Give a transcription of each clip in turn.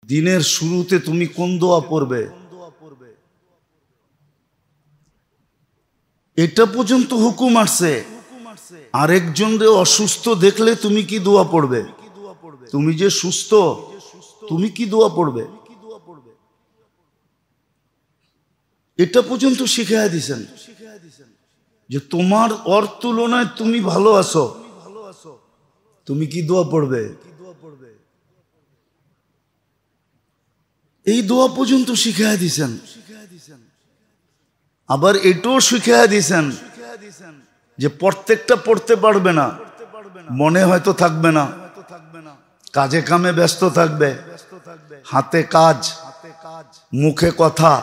দিনের শুরুতে তুমি কোন দোয়া পড়বে এটা পর্যন্ত হুকুম আসছে। আরেকজনরে অসুস্থ দেখলে তুমি কি দোয়া পড়বে? তুমি যে সুস্থ, তুমি কি দোয়া পড়বে? এটা পর্যন্ত শিখাইয়া দিছেন যে তোমার ওর তুলনায় তুমি ভালো আছো, তুমি কি দোয়া পড়বে। এই দোয়া পর্যন্ত শিখাইয়া দিছেন। আবার এটাও শিখাইয়া দিছেন যে প্রত্যেকটা পড়তে পারবে না, মনে হয়তো থাকবে না, কাজে কামে ব্যস্ত থাকবে, হাতে কাজ, মুখে কথা,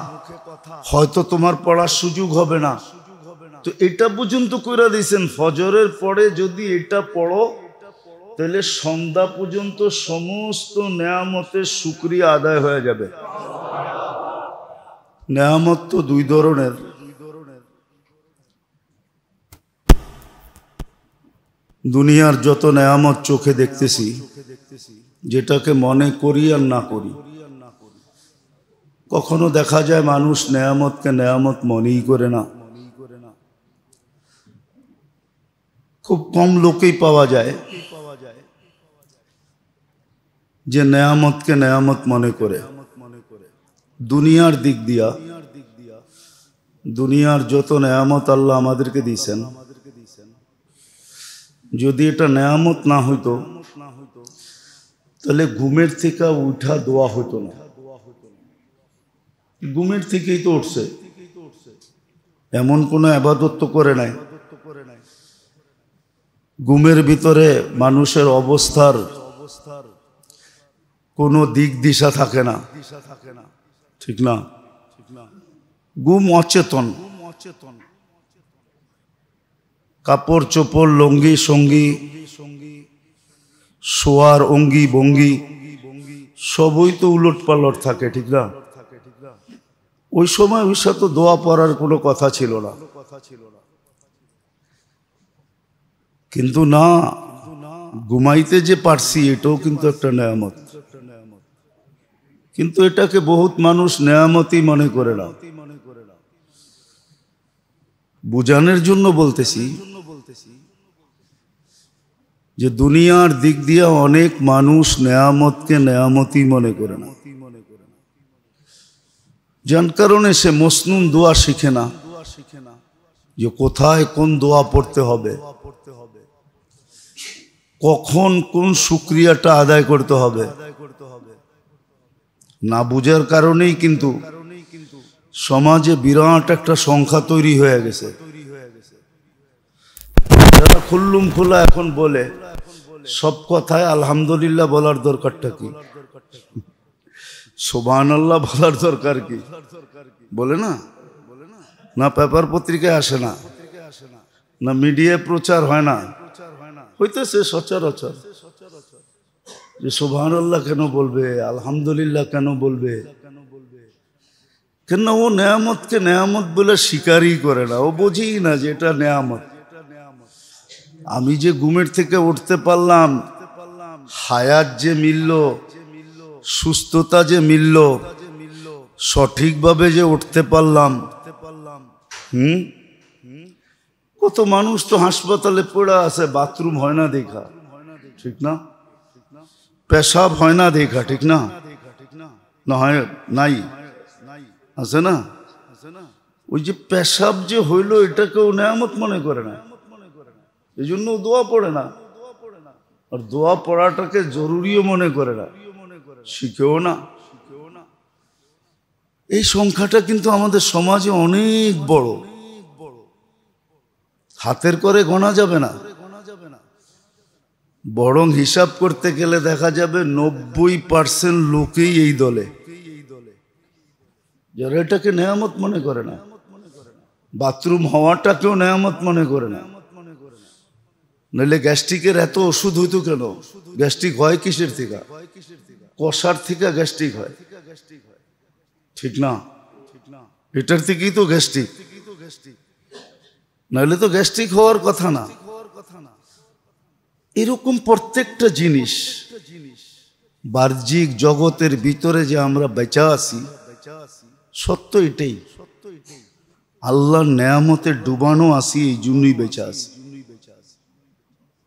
হয়তো তোমার পড়ার সুযোগ হবে না। তো এটা পর্যন্ত কইরা দিয়েছেন ফজরের পরে যদি এটা পড়ো তাহলে সন্ধ্যা পর্যন্ত সমস্ত নেয়ামতের শুকরিয়া আদায় হয়ে যাবে। নেয়ামত তো দুই ধরনের, দুনিয়ার যত নেয়ামত চোখে দেখতেছি, যেটাকে মনে করি আর না করি। কখনো দেখা যায় মানুষ নেয়ামতকে নেয়ামত মনেই করে না। খুব কম লোকেই পাওয়া যায় যে নেয়ামতকে নেয়ামত মনে করে। দুনিয়ার দিক দিয়া দুনিয়ার যত নেয়ামত আল্লাহ আমাদেরকে দিয়েছেন, যদি এটা নেয়ামত না হইতো তাহলে ঘুমের থেকে উঠা দোয়া হইতো না। ঘুমের থেকেই তো উঠছে, এমন কোনো ইবাদত তো করে নাই। ঘুমের ভিতরে মানুষের অবস্থার কোনো দিক দিশা থাকে না, ঠিক না? ঘুম অচেতন, কাপড় চোপড় লঙ্গি সঙ্গী শোয়ার অঙ্গি ভঙ্গি সবই তো উলট পালট থাকে, ঠিক না? ওই সময় ওই সাথে দোয়া পড়ার কোনো কথা ছিল না। কিন্তু না, ঘুমাইতে যে পারছি এটাও কিন্তু একটা নেয়ামত। কিন্তু এটাকে বহুত মানুষ নেয়ামতই মনে করে না। বুঝানোর জন্য বলতেছি যে দুনিয়ার দিক দিয়ে অনেক মানুষ নেয়ামতকে নেয়ামতই মনে করে না, যার কারণে সে মসনুন দোয়া শিখে না, যে কোথায় কোন দোয়া পড়তে হবে, কখন কোন শুকরিয়াটা আদায় করতে হবে। না বুঝার কারণেই কিন্তু সমাজে বিরাট একটা সংখ্যা তৈরি হয়ে গেছে, যারা খুল্লুম খোলা এখন বলে সব কথায় আলহামদুলিল্লাহ বলার দরকারটা কি, সুবহানাল্লাহ বলার দরকার কি, বলে না? না পেপার পত্রিকায় আসে না, না মিডিয়ায় প্রচার হয় না, হইতেছে সচরাচর যে সুবহানাল্লাহ কেন বলবে, আলহামদুলিল্লাহ কেন বলবে, কেন ও নেয়ামতকে নেয়ামত বলে স্বীকারই করে না, ও বোঝেই না যে এটা নেয়ামত। আমি যে ঘুমের থেকে উঠতে পারলাম, হায়াত যে মিলল, সুস্থতা যে মিলল, সঠিকভাবে যে উঠতে পারলাম। কত মানুষ তো হাসপাতালে পড়ে আছে, বাথরুম হয় না দেখা, ঠিক না? পেশাব হয় না দেখা, ঠিক না? না হয় নাই, আছে না? ওই যে পেশাব যে হইল এটাকেও নেয়ামত মনে করে না, এই জন্য দোয়া পড়ে না। আর দোয়া পড়াটাকে জরুরিও মনে করে না, শিখেও না। এই সংখ্যাটা কিন্তু আমাদের সমাজে অনেক বড়, হাতের করে গোনা যাবে না। বরং হিসাব করতে গেলে দেখা যাবে 90% লোকেই এই দলে, যারা এটাকে নেয়ামত মনে করে না। বাথরুম হওয়াটাকেও নেয়ামত মনে করে না। নইলে গ্যাস্ট্রিকের এত ওষুধ হইতো কেন? গ্যাস্ট্রিক হয় কিসের থেকে? কষার থেকে গ্যাস্ট্রিক হয়, ঠিক না? এটার থেকেই তো গ্যাস্ট্রিক, নইলে তো গ্যাস্ট্রিক হওয়ার কথা না। এরকম প্রত্যেকটা জিনিস বাহ্যিক জগতের ভিতরে যে আমরা বেঁচে আছি, সত্য এটাই, আল্লাহর নেয়ামতে ডুবানো আছি, এই জন্যই বেঁচে আছি,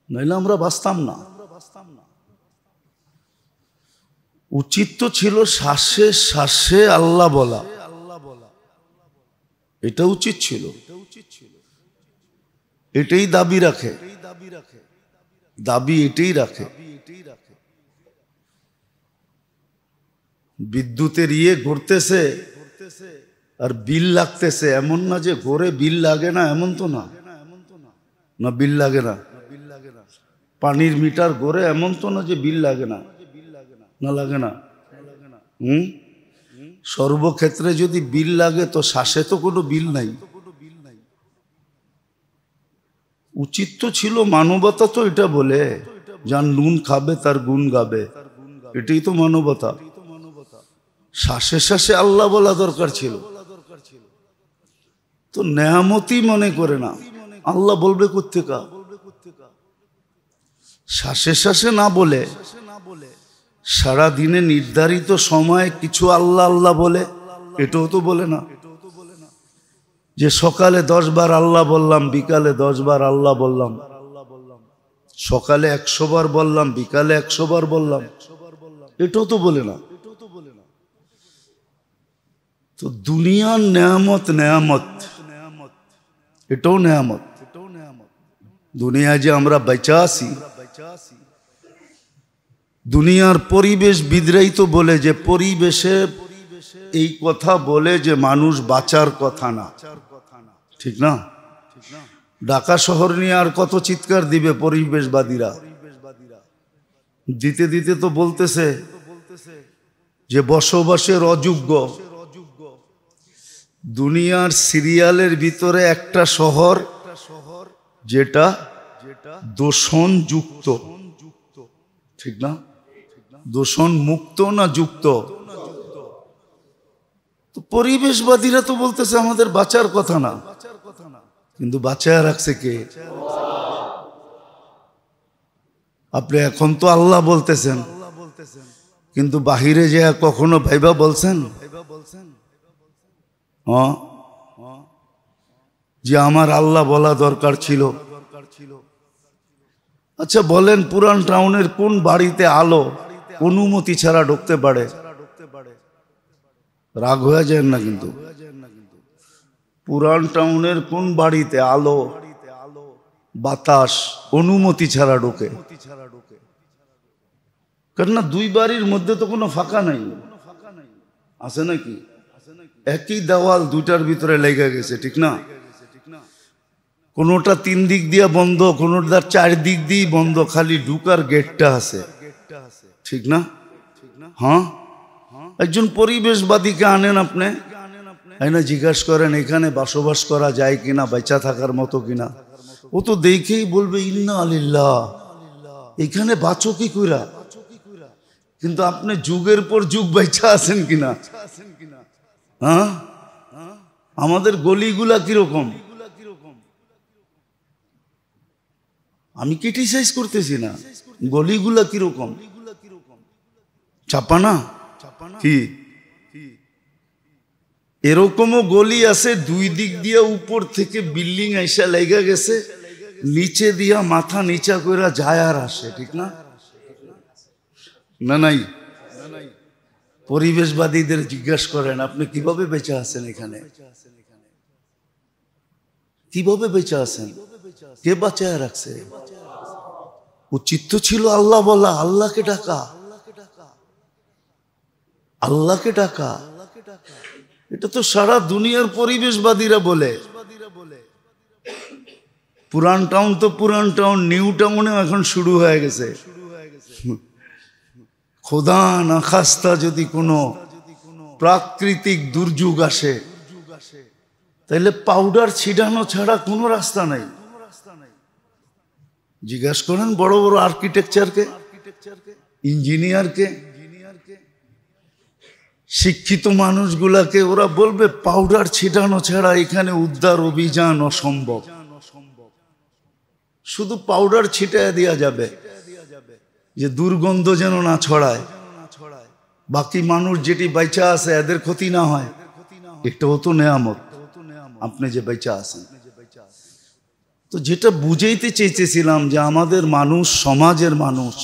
নইলে আমরা বাঁচতাম না। উচিত তো ছিল শ্বাসে শ্বাসে আল্লাহ বলা, এটা উচিত ছিল, এটাই দাবি রাখে, দাবি এটাই রাখে। বিদ্যুতের ঘুরতেছে আর বিল লাগতেছে, এমন না যে ঘরে বিল লাগে না, এমন তো না, না বিল লাগে না। পানির মিটার ঘরে, এমন তো না যে বিল লাগে না, না লাগে না। সর্বক্ষেত্রে যদি বিল লাগে তো শ্বাসে তো কোনো বিল নাই। উচিত তো ছিল, মানবতা তো এটা বলে, যার নুন খাবে তার গুণ গাবে, এটাই তো মানবতা। শ্বাসে শ্বাসে আল্লাহ বলা দরকার ছিল, তো নেয়ামতি মনে করে না, আল্লাহ বলবে কোত্থেকা? শ্বাসে শ্বাসে না বলে সারা দিনে নির্ধারিত সময়ে কিছু আল্লাহ আল্লাহ বলে, এটাও তো বলে না যে সকালে 10 বার আল্লাহ বললাম, বিকালে 10 বার আল্লাহ বললাম, সকালে 100 বার বললাম, বিকালে 100 বার বললাম, এটাও তো বলে না। তো দুনিয়ার নেয়ামত, নেয়ামত এটাও নেয়ামত। দুনিয়ায় যে আমরা বেঁচে আছি, দুনিয়ার পরিবেশবিদরাই তো বলে যে পরিবেশে এই কথা বলে যে মানুষ বাঁচার কথা না, ঠিক না? ঢাকা শহর নিয়ে আর কত চিৎকার দিবে পরিবেশবাদীরা, দিতে দিতে তো বলতেছে যে বসবাসের অযোগ্য। দুনিয়ার সিরিয়ালের ভিতরে একটা শহর যেটা দূষণ যুক্ত, ঠিক না? দূষণ মুক্ত না যুক্ত? তো পরিবেশবাদীরা তো বলতেছে আমাদের বাঁচার কথা না, কিন্তু বাঁচায় রাখছে কে? আপনি এখন তো আল্লাহ বলতেছেন, কিন্তু বাহিরে যে কখনো ভাইবা বলছেন যে আমার আল্লাহ বলা দরকার ছিল? আচ্ছা বলেন, পুরান টাউনের কোন বাড়িতে আলো অনুমতি ছাড়া ঢুকতে পারে? রাগ হয়ে যায় না কিন্তু? পুরান টাউনের কোন বাড়িতে আলো বাতাস অনুমতি ছাড়া ঢোকে? কেননা 2 বাড়ির মধ্যে তো কোনো ফাঁকা নাই, আছে নাকি? একই দেওয়াল, 2টার ভিতরে লেগে গেছে, ঠিক না? কোনোটা 3 দিক দিয়ে বন্ধ, কোনোটা 4 দিক দিয়ে বন্ধ, খালি ঢুকার গেটটা আছে, ঠিক না? হ্যাঁ, একজন পরিবেশবাদীকে আনেন আপনি, না জিজ্ঞাসা করেন এখানে বসবাস করা যায় কিনা, বেঁচা থাকার মতো কিনা, ও তো দেখেই বলবে ইন্না আলিল্লাহ, এখানে বাঁচো কি কইরা। কিন্তু আপনি যুগের পর যুগ বেঁচা আছেন কিনা? হ্যাঁ, আমাদের গলিগুলা কিরকম? আমি ক্রিটিসাইজ করতেছি না, গলিগুলা কিরকম? চাপানা কি? এরকমও গলি আছে 2 দিক দিয়ে উপর থেকে বিল্ডিং আইসা লেগে গেছে, নিচে দিয়া মাথা নিচা কইরা যায় আর আসে, ঠিক না? না নাই? পরিবেশবাদীদের জিজ্ঞাসা করেন আপনি কিভাবে বেঁচে আছেন এখানে, কিভাবে বেঁচে আছেন, কে বাঁচায় রাখছে? উচিত তো ছিল আল্লাহ বলা, আল্লাহকে ডাকা, আল্লাহকে ডাকা। এটা তো সারা দুনিয়ার পরিবেশবাদীরা বলে। পুরান টাউন তো পুরান টাউন, নিউ টাউনে এখন শুরু হয়ে গেছে। খোদা না খাস্তা যদি কোনো প্রাকৃতিক দুর্যোগ আসে, তাহলে পাউডার ছিটানো ছাড়া কোনো রাস্তা নাই। জিজ্ঞাসা করেন বড় বড় আর্কিটেকচারকে, ইঞ্জিনিয়ারকে, শিক্ষিত মানুষগুলাকে, ওরা বলবে পাউডার ছিটানো ছাড়া এখানে উদ্ধার অভিযান অসম্ভব। শুধু পাউডার ছিটায় দেওয়া যাবে যে দুর্গন্ধ যেন না ছড়ায়, বাকি মানুষ যেটি বাইচা আছে এদের ক্ষতি না হয়, এটাও তো নেয়ামত আপনি যে বাইচা আছেন। তো যেটা বুঝাইতে চেয়েছিলাম যে আমাদের মানুষ, সমাজের মানুষ,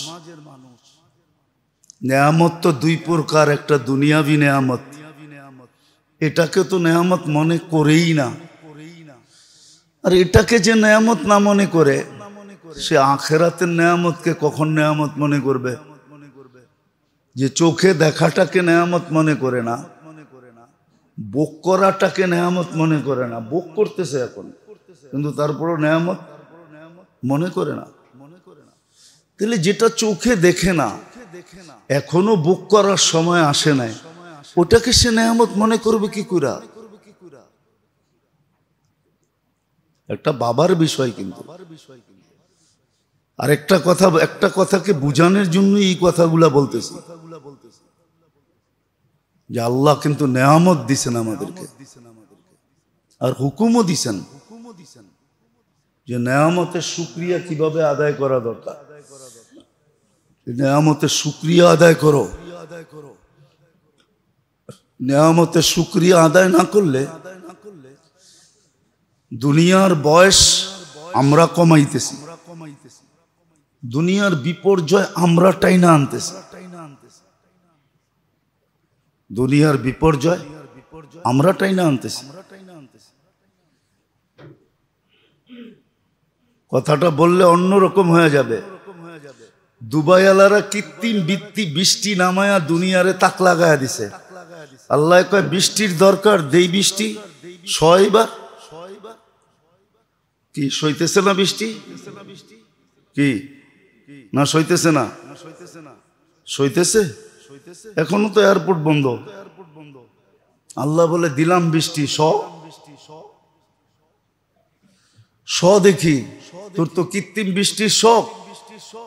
নেয়ামত তো দুই প্রকার, একটা দুনিয়াবি নেয়ামত, এটাকে তো নেয়ামত মনে করেই না। আর এটাকে যে নেয়ামত না মনে করে সে আখেরাতের নেয়ামতকে কখন নেয়ামত মনে করবে? যে চোখে দেখাটাকে নেয়ামত মনে করে না, ভোগ করাটাকে নেয়ামত মনে করে না, ভোগ করতেছে এখন কিন্তু তারপরও নেয়ামত মনে করে না। তাহলে যেটা চোখে দেখে না, এখনো ভোগ করার সময় আসে নাই, ওটাকে সে নেয়ামত মনে করবে কি করে? একটা বাবার বিষয়। কিন্তু আর একটা কথাকে বুঝানোর জন্য এই কথাগুলা বলতেছি যে আল্লাহ কিন্তু নেয়ামত দিছেন আমাদেরকে, আর হুকুমও দিছেন যে নেয়ামতের শুকরিয়া কিভাবে আদায় করা দরকার। নেয়ামতের শুকরিয়া আদায় করো। নেয়ামতের শুকরিয়া আদায় না করলে দুনিয়ার বয়স আমরা কমাইতেছি, দুনিয়ার বিপর্যয় আমরা টাইনা আনতেছি। দুনিয়ার বিপর্যয় আমরা টাইনা আনতেছি। কথাটা বললে অন্যরকম হয়ে যাবে। দুবাইওয়ালারা কৃত্রিম বৃষ্টি নামায়া দুনিয়ারে তাক লাগায়া দিছে। আল্লাহ কয় বৃষ্টির দরকার, দেই বৃষ্টি। ছয়বার কি সইতেছে না বৃষ্টি? কি না সইতেছে না? সইতেছে। এখনো তো এয়ারপোর্ট বন্ধ। আল্লাহ বলে দিলাম বৃষ্টি, দেখি তোর তো কৃত্রিম বৃষ্টির শখ,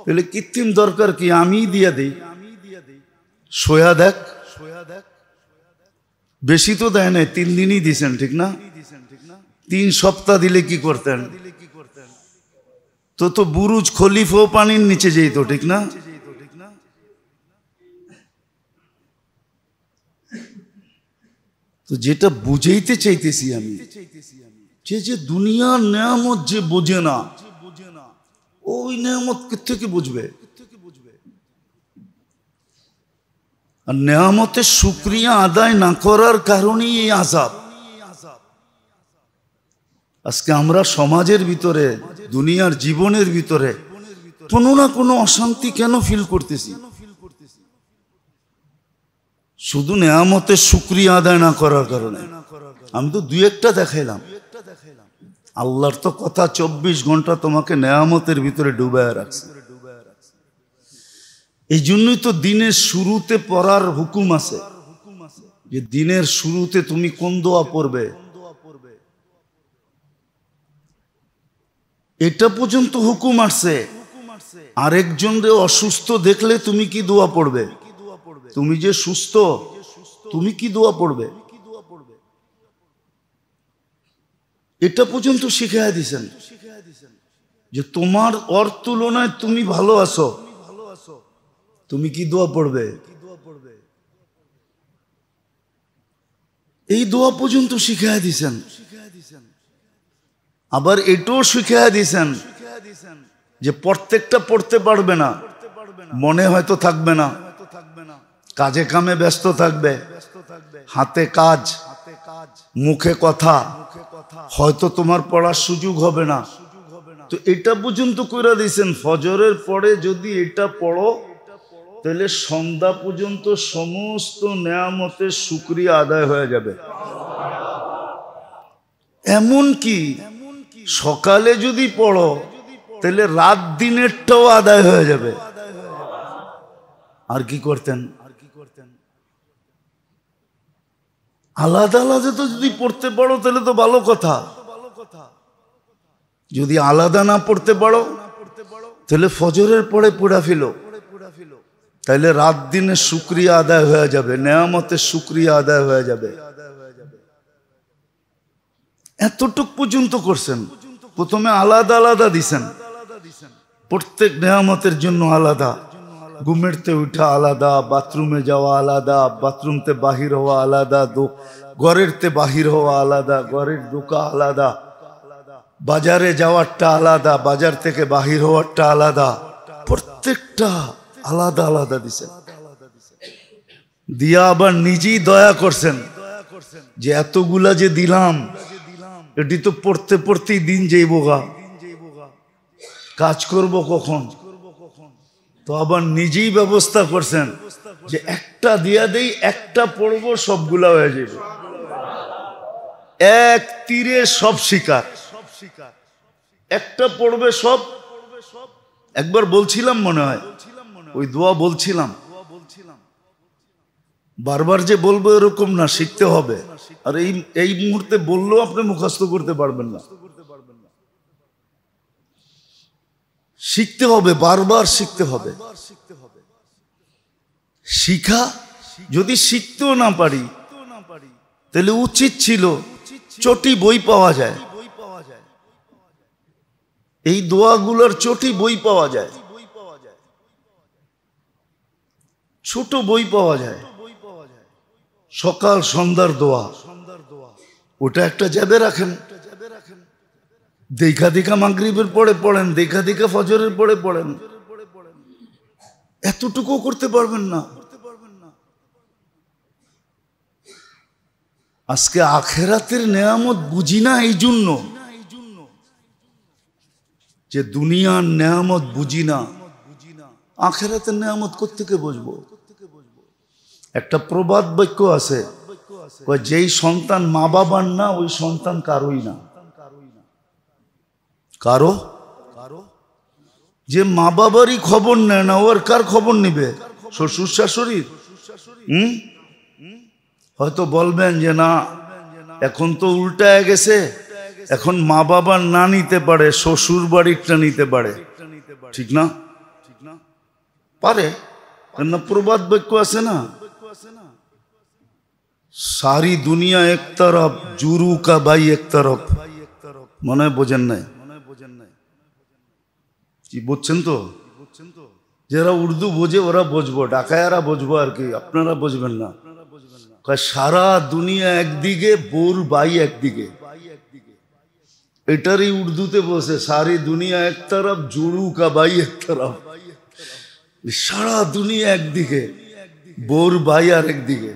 তাহলে কৃত্রিম দরকার কি? আমি দিয়া দেই, সোয়া দেখ। বেশি তো দেয় নাই, 3 দিনই দিছেন, ঠিক না? 3 সপ্তাহ দিলে কি করতেন? তো বুরুজ খলিফাও পানির নিচে যেত, ঠিক না? তো যেটা বুঝাইতে চাইতেছি আমি, যে দুনিয়ার নেয়ামত যে বোঝে না, ওই নেয়ামত থেকে বুঝবে। আর নেয়ামতের শুকরিয়া আদায় না করার কারণেই এই আযাব। আজকে আমরা সমাজের ভিতরে, দুনিয়ার জীবনের ভিতরে কোনো না কোনো অশান্তি কেন ফিল করতেছি? শুধু নেয়ামতের শুকরিয়া আদায় না করার কারণে। আমি তো 2-1টা দেখাইলাম। আল্লাহর তো কথা 24 ঘন্টা তোমাকে নেয়ামতের ভিতরে ডুবায় রাখছে। এই জন্যই তো দিনের শুরুতে পড়ার হুকুম আছে, যে দিনের শুরুতে তুমি কোন দোয়া পড়বে। এটা পর্যন্ত হুকুম আসছে। আরেকজনরে অসুস্থ দেখলে তুমি কি দোয়া পড়বে? তুমি যে সুস্থ, তুমি কি দোয়া পড়বে? এটা পর্যন্ত শিখাইয়া দিছেন যে তোমার ওর তুলনায় তুমি ভালো আছো, তুমি কি দোয়া পড়বে। এই দোয়া পর্যন্ত শিখাইয়া দিছেন। আবার এটাও শিখাইয়া দিছেন যে প্রত্যেকটা পড়তে পারবে না, মনে হয়তো থাকবে না, কাজে কামে ব্যস্ত থাকবে, হাতে কাজ, মুখে কথা, হয়তো তোমার পড়ার সুযোগ হবে না। তো এটা পর্যন্ত কইরা দিয়েছেন, ফজরের পরে যদি এটা পড়ো তাহলে সন্ধ্যা পর্যন্ত সমস্ত নেয়ামতের শুকরিয়া আদায় হয়ে যাবে। এমন কি সকালে যদি পড়ো তাহলে রাত দিনেরটাও আদায় হয়ে যাবে। আর কি করতেন? আলাদা আলাদা তো যদি পড়তে পারো তাহলে তো ভালো কথা। যদি আলাদা না পড়তে পারো তাহলে ফজরের পরে পড়া ফেলো, তাহলে রাত দিনের শুকরিয়া আদায় হয়ে যাবে, নেয়ামতের শুকরিয়া আদায় হয়ে যাবে। এতটুক পর্যন্ত করছেন। প্রথমে আলাদা আলাদা দিছেন, প্রত্যেক নেয়ামতের জন্য আলাদা, ঘুমেরতে উঠা আলাদা, বাথরুমে যাওয়া আলাদা, বাথরুমতে বাহির হওয়া আলাদা, ঘরেরতে বাহির হওয়া আলাদা, ঘরের ঢোকা আলাদা, বাজারে যাওয়ারটা আলাদা, বাজার থেকে বাহির হওয়ারটা আলাদা, প্রত্যেকটা আলাদা আলাদা দিছেন। দিয়া আবার নিজেই দয়া করছেন যে এতগুলা যে দিলাম, এটি তো পড়তে পড়তেই দিন যাইব গা, কাজ করব কখন? তো আবার নিজেই ব্যবস্থা করছেন যে একটা দিয়া দেই, একটা পড়বো, সবগুলা হয়ে যাবে, এক তীরে সব শিকার, একটা পড়বে সব। একবার বলছিলাম মনে হয়, ওই দোয়া বলছিলাম, বারবার যে বলবো এরকম না, শিখতে হবে। আর এই মুহূর্তে বললেও আপনি মুখস্থ করতে পারবেন না, শিখতে হবে, বারবার শিখতে হবে। শিখা যদি শিখতেও না পারি, তাহলে উচিত ছিল চটি বই পাওয়া যায়, এই দোয়াগুলোর চটি বই পাওয়া যায়, ছোট বই পাওয়া যায়, সকাল সন্ধ্যার দোয়া, ওটা একটা জ্যাবে রাখেন, দেখা দেখা মাগরিবের পরে পড়েন, দেখা দেখা ফজরের পরে পড়েন, এতটুকু করতে পারবেন না। আজকে আখেরাতের নেয়ামত বুঝি না, এই জন্য যে দুনিয়ার নেয়ামত বুঝি না, আখেরাতের নেয়ামত কোত্থেকে বুঝবো? একটা প্রবাদ বাক্য আছে, যেই সন্তান মা বাবার না, ওই সন্তান কারোই না। কারো যে মা বাবারই খবর নেয় না, ওর কার খবর নিবে? শ্বশুর শাশুড়ির? হয়তো বলবেন যে না, এখন তো উল্টায় গেছে, এখন মা বাবার না নিতে পারে, শ্বশুর বাড়িরটা নিতে পারে, ঠিক না? পারে না, প্রবাদ বাক্য আছে না, সারি দুনিয়া এক তরফ, জুরু কা ভাই এক তরফ। মনে হয় বোঝেন নাই? কি বুঝছেন তো? যারা উর্দু বোঝে ওরা বুঝবো, ঢাকায়ারা বুঝবো আর কি, আপনারা বুঝবেন না। সারা দুনিয়া একদিকে, বোর ভাই একদিকে, এটারই উর্দুতে বসে, সারি দুনিয়া এক তরফ, জুরু কা ভাই এক তরফ। সারা দুনিয়া একদিকে, বোর ভাই আর একদিকে,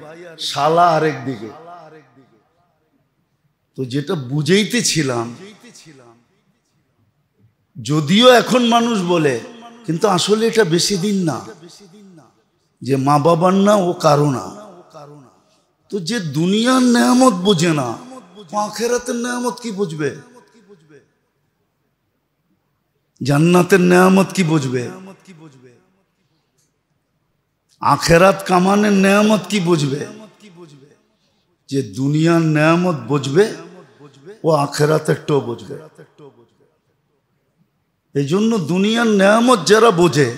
শালা আর একদিকে। তো যেটা বুঝাইতেছিলাম, যদিও এখন মানুষ বলে, কিন্তু আসলে এটা বেশি দিন না যে মা বাবার না ও কারো না। তো যে দুনিয়ার নেয়ামত বোঝে না, আখিরাতের নেয়ামত কি বুঝবে? জান্নাতের নেয়ামত কি বুঝবে? আখিরাত কামানের নেয়ামত কি বুঝবে? যে দুনিয়ার নেয়ামত বুঝবে, ও আখিরাতেরটাও বুঝবে। এই জন্য দুনিয়ার নেয়ামত যারা বোঝে,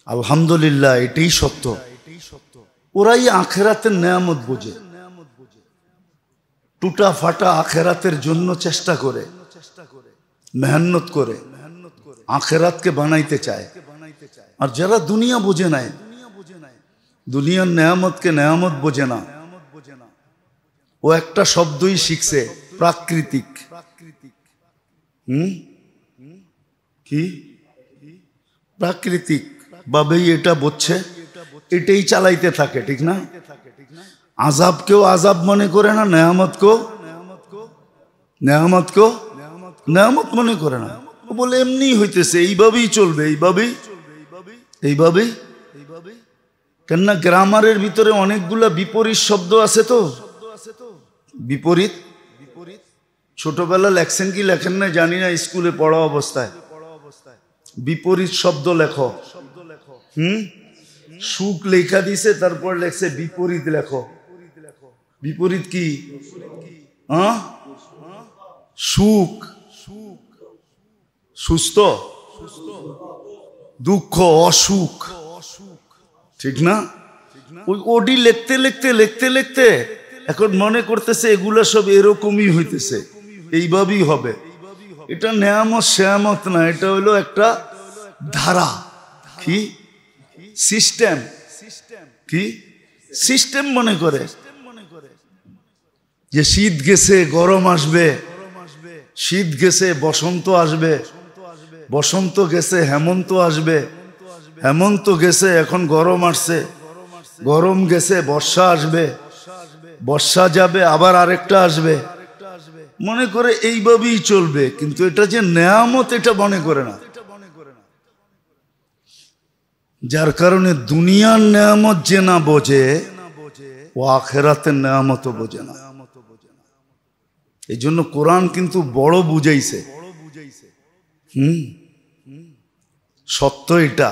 আলহামদুলিল্লাহ, এটাই সত্য, ওরাই আখিরাতের নেয়ামত বোঝে। টুটা ফাটা আখিরাতের জন্য চেষ্টা করে, মেহনত করে আখিরাতকে বানাইতে চায়। আর যারা দুনিয়া বোঝে নাই, দুনিয়ার নেয়ামতকে নেয়ামত বোঝে না, ও একটা শব্দই শিখছে, প্রাকৃতিক। কি প্রাকৃতিক ভাবেই এটা বুঝছে, এটাই চালাইতে থাকে, ঠিক না? আযাবকেও আযাব মনে করে না, নেয়ামতকেও নেয়ামত মনে করে না। ও বলে এমনি হইতেছে, এইভাবেই চলবে, এইভাবেই। কেননা গ্রামারের ভিতরে অনেকগুলা বিপরীত শব্দ আছে। তো বিপরীত ছোটবেলা লেখছেন কি লেখেন না জানি না, স্কুলে পড়া অবস্থায় বিপরীত শব্দ লেখো। সুখ লেখা দিছে, তারপর লেখছে বিপরীত লেখো। বিপরীত কি? সুখ, সুস্থ, দুঃখ, অসুখ, ঠিক না? ওই ওডি লিখতে লিখতে এখন মনে করতেছে এগুলা সব এরকমই হইতেছে, এইভাবেই হবে। এটা নেয়ামত শেয়ামত না, এটা হইলো একটা ধারা। কি সিস্টেম, কি সিস্টেম মনে করে যে শীত গেছে গরম আসবে, শীত গেছে বসন্ত আসবে, বসন্ত গেছে হেমন্ত আসবে, হেমন্ত গেছে এখন গরম আসছে, গরম গেছে বর্ষা আসবে, বর্ষা যাবে আবার আরেকটা আসবে, মনে করে এইভাবেই চলবে। কিন্তু এটা যে নেয়ামত এটা মনে করে না, যার কারণে দুনিয়ার নেয়ামত যে না বোঝে ও আখেরাতের নেয়ামতও বোঝে না। এই জন্য কোরআন কিন্তু বড় বুঝাইছে। সত্য এটা।